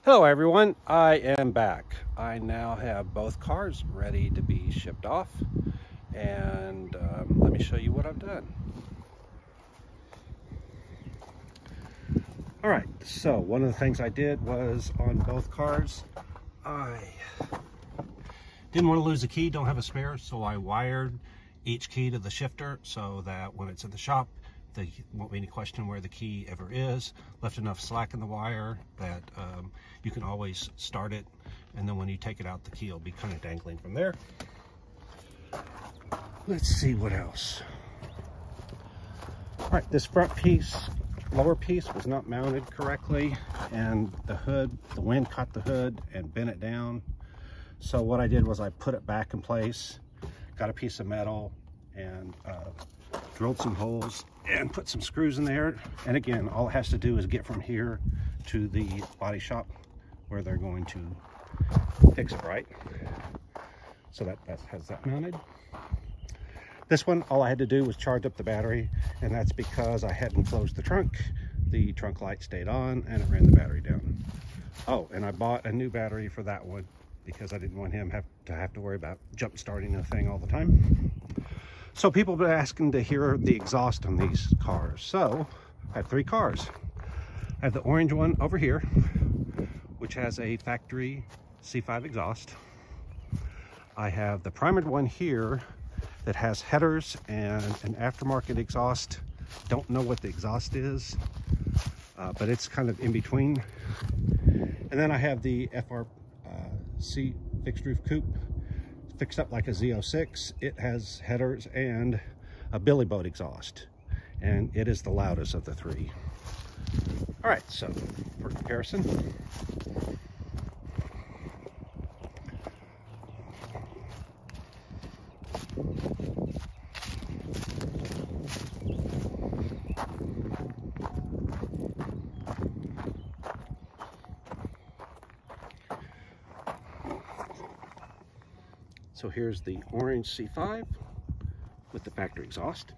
Hello everyone, I am back. I now have both cars ready to be shipped off, and let me show you what I've done. Alright, so one of the things I did was on both cars, I didn't want to lose a key, don't have a spare, so I wired each key to the shifter so that when it's in the shop, there won't be any question where the key ever is. Left enough slack in the wire that you can always start it, and then when you take it out, the key will be kind of dangling from there. Let's see what else. All right, this front piece, lower piece was not mounted correctly, and the hood, the wind caught the hood and bent it down. So what I did was I put it back in place, got a piece of metal, and drilled some holes and put some screws in there. And again, all it has to do is get from here to the body shop where they're going to fix it right. So that has that mounted. This one, all I had to do was charge up the battery, and that's because I hadn't closed the trunk. The trunk light stayed on and it ran the battery down. Oh, and I bought a new battery for that one because I didn't want him to have to worry about jump starting the thing all the time. So people have been asking to hear the exhaust on these cars. So I have three cars. I have the orange one over here, which has a factory C5 exhaust. I have the primered one here that has headers and an aftermarket exhaust. Don't know what the exhaust is, but it's kind of in between. And then I have the FRC fixed roof coupe, fixed up like a Z06. It has headers and a billy boat exhaust, and it is the loudest of the three. All right, so for comparison, so here's the orange C5 with the factory exhaust.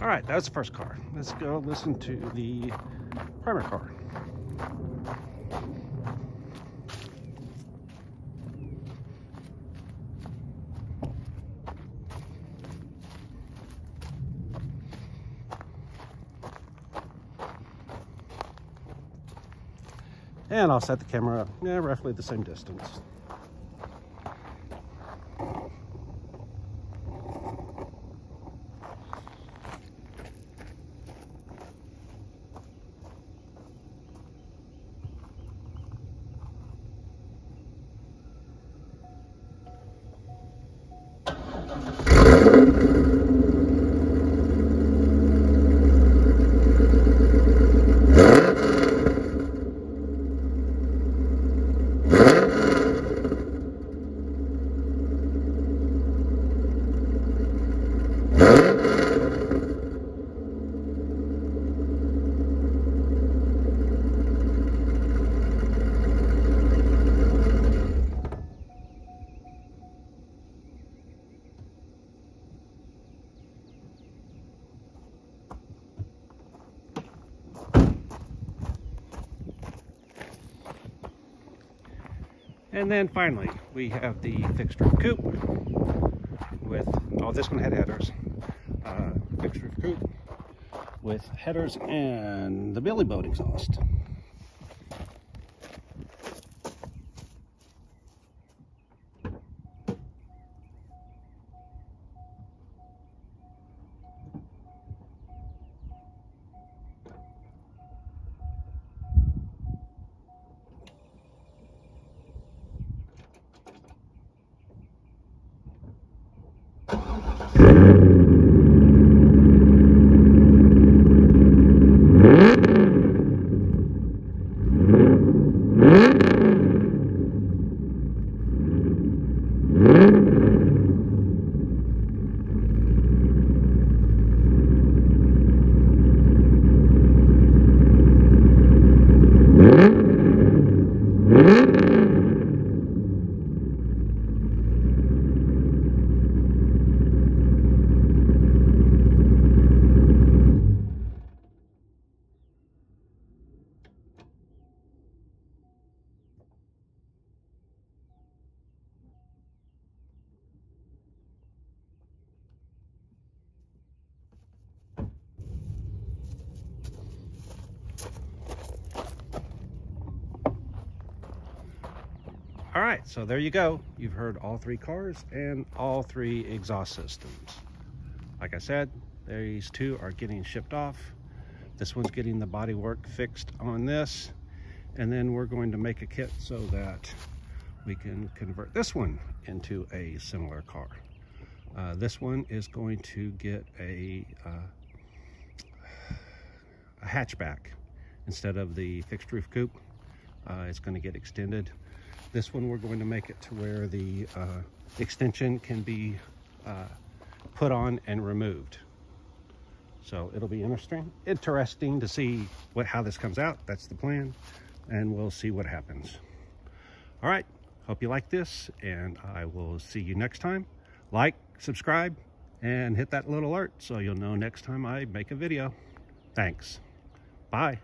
All right, that was the first car. Let's go listen to the primer car. And I'll set the camera roughly the same distance. And then finally, we have the fixed roof coupe with, oh, this one had headers. Fixed roof coupe with headers and the billy boat exhaust. All right, so there you go. You've heard all three cars and all three exhaust systems. Like I said, these two are getting shipped off. This one's getting the body work fixed on this, and then we're going to make a kit so that we can convert this one into a similar car. This one is going to get a hatchback instead of the fixed roof coupe. It's going to get extended. This one we're going to make it to where the extension can be put on and removed. So it'll be interesting to see how this comes out. That's the plan, and we'll see what happens. All right, hope you like this, and I will see you next time. Like, subscribe, and hit that little alert so you'll know next time I make a video. Thanks. Bye.